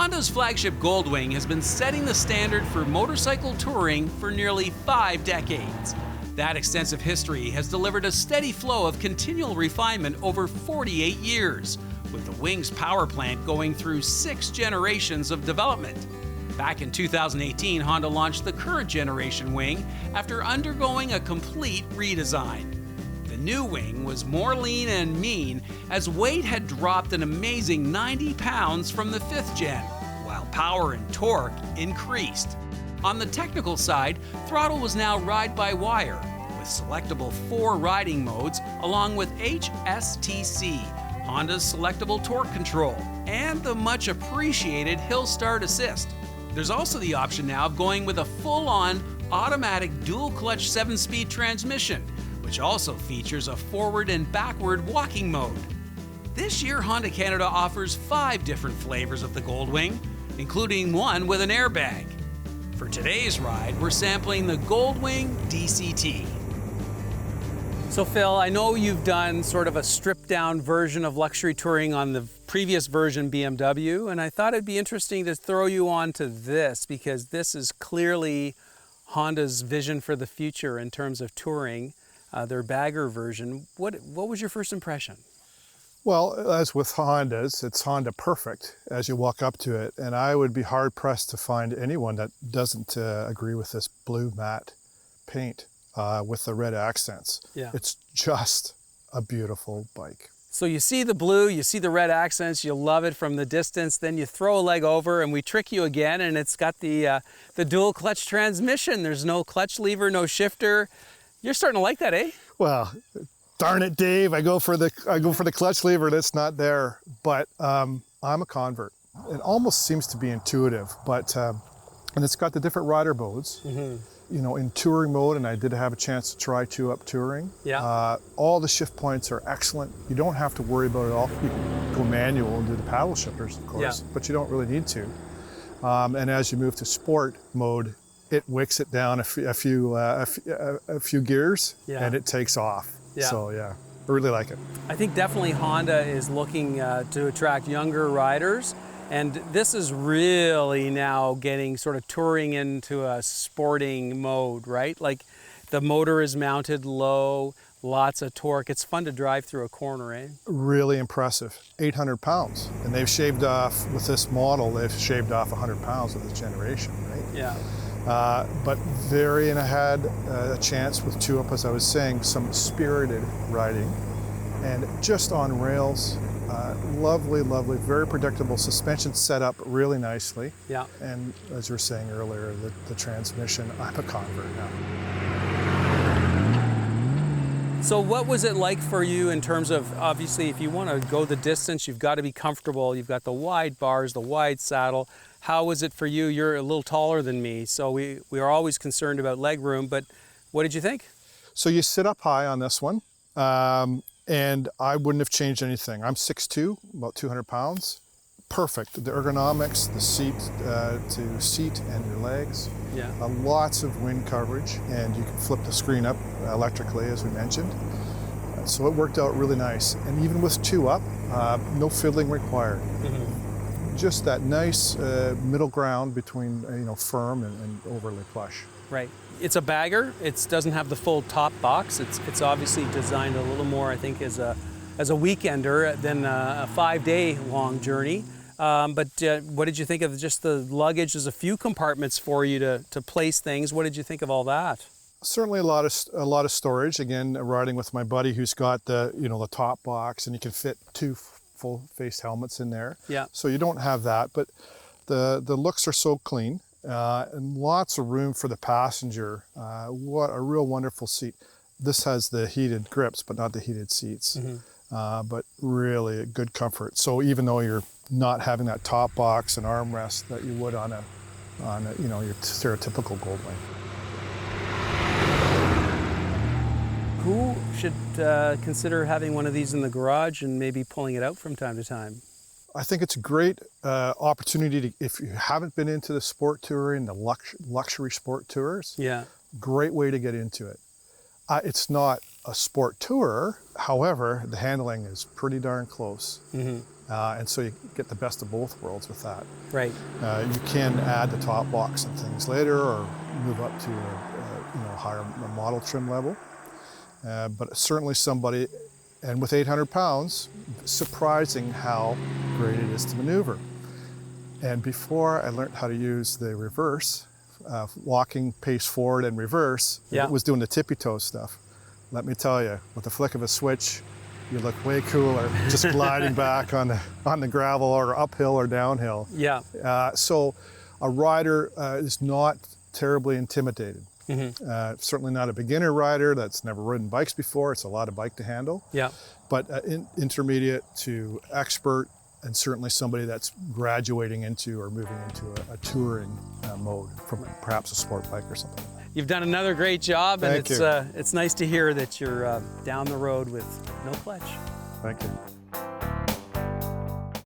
Honda's flagship Goldwing has been setting the standard for motorcycle touring for nearly 5 decades. That extensive history has delivered a steady flow of continual refinement over 48 years, with the Wing's power plant going through 6 generations of development. Back in 2018, Honda launched the current generation Wing after undergoing a complete redesign. The new Wing was more lean and mean, as weight had dropped an amazing 90 pounds from the 5th gen, while power and torque increased. On the technical side, throttle was now ride-by-wire, with selectable 4 riding modes along with HSTC, Honda's selectable torque control, and the much appreciated hill start assist. There's also the option now of going with a full-on automatic dual-clutch 7-speed transmission, which also features a forward and backward walking mode. This year, Honda Canada offers 5 different flavors of the Goldwing, including one with an airbag. For today's ride, we're sampling the Goldwing DCT. So Phil, I know you've done sort of a stripped-down version of luxury touring on the previous version BMW, and I thought it'd be interesting to throw you on to this, because this is clearly Honda's vision for the future in terms of touring, their bagger version. What was your first impression? Well, as with Hondas, it's Honda perfect as you walk up to it, and I would be hard-pressed to find anyone that doesn't agree with this blue matte paint with the red accents. Yeah. It's just a beautiful bike. So you see the blue, you see the red accents, you love it from the distance, then you throw a leg over and we trick you again, and it's got the dual clutch transmission. There's no clutch lever, no shifter. You're starting to like that, eh? Well, darn it, Dave, I go for the clutch lever that's not there, but I'm a convert. It almost seems to be intuitive, but and it's got the different rider modes. Mm-hmm. You know, in touring mode, and I did have a chance to try 2-up touring. Yeah. All the shift points are excellent. You don't have to worry about it all. You can go manual and do the paddle shifters, of course, but you don't really need to. And as you move to sport mode, it wicks it down a few gears, and it takes off. Yeah. So yeah, I really like it. I think definitely Honda is looking to attract younger riders, and this is really now getting sort of touring into a sporting mode, right? Like the motor is mounted low, lots of torque. It's fun to drive through a corner, eh? Really impressive. 800 pounds, and they've shaved off, with this model, they've shaved off 100 pounds with this generation, right? Yeah. But Varian had a chance with 2-up, as I was saying, some spirited riding, and just on rails, lovely, lovely, very predictable suspension set up really nicely. Yeah. And as you were saying earlier, the transmission, I'm a convert now. So what was it like for you in terms of, obviously, if you want to go the distance, you've got to be comfortable. You've got the wide bars, the wide saddle. How was it for you? You're a little taller than me, so we are always concerned about leg room, but what did you think? So you sit up high on this one, and I wouldn't have changed anything. I'm 6'2", about 200 pounds. Perfect. The ergonomics, the seat to seat and your legs. Yeah. Lots of wind coverage, and you can flip the screen up electrically, as we mentioned. So it worked out really nice. And even with 2-up, no fiddling required. Mm-hmm. Just that nice middle ground between firm and overly plush. Right. It's a bagger. It doesn't have the full top box. It's obviously designed a little more, I think, as a weekender than a 5-day long journey. But what did you think of just the luggage? There's a few compartments for you to place things. What did you think of all that? Certainly a lot of storage. Again, riding with my buddy who's got the top box, and you can fit 2 full-face helmets in there. Yeah. So you don't have that, but the looks are so clean, and lots of room for the passenger. What a real wonderful seat. This has the heated grips, but not the heated seats. Mm-hmm. But really a good comfort. So even though you're not having that top box and armrest that you would on your stereotypical Goldwing. Who should consider having one of these in the garage and maybe pulling it out from time to time? I think it's a great opportunity if you haven't been into the sport touring, the luxury sport tours. Yeah. Great way to get into it. It's not a sport tourer. However, the handling is pretty darn close. And so you get the best of both worlds with that. Right. You can add the top box and things later, or move up to a higher model trim level. But certainly somebody, and with 800 pounds, surprising how great it is to maneuver. And before I learned how to use the reverse, walking pace forward and reverse, it was doing the tippy toe stuff. Let me tell you, with the flick of a switch, you look way cooler just gliding back on the gravel or uphill or downhill. Yeah. So a rider is not terribly intimidated. Certainly not a beginner rider that's never ridden bikes before. It's a lot of bike to handle. Yeah. But intermediate to expert, and certainly somebody that's graduating into or moving into a touring mode from perhaps a sport bike or something. You've done another great job, and Thank you. it's nice to hear that you're down the road with no clutch. Thank you.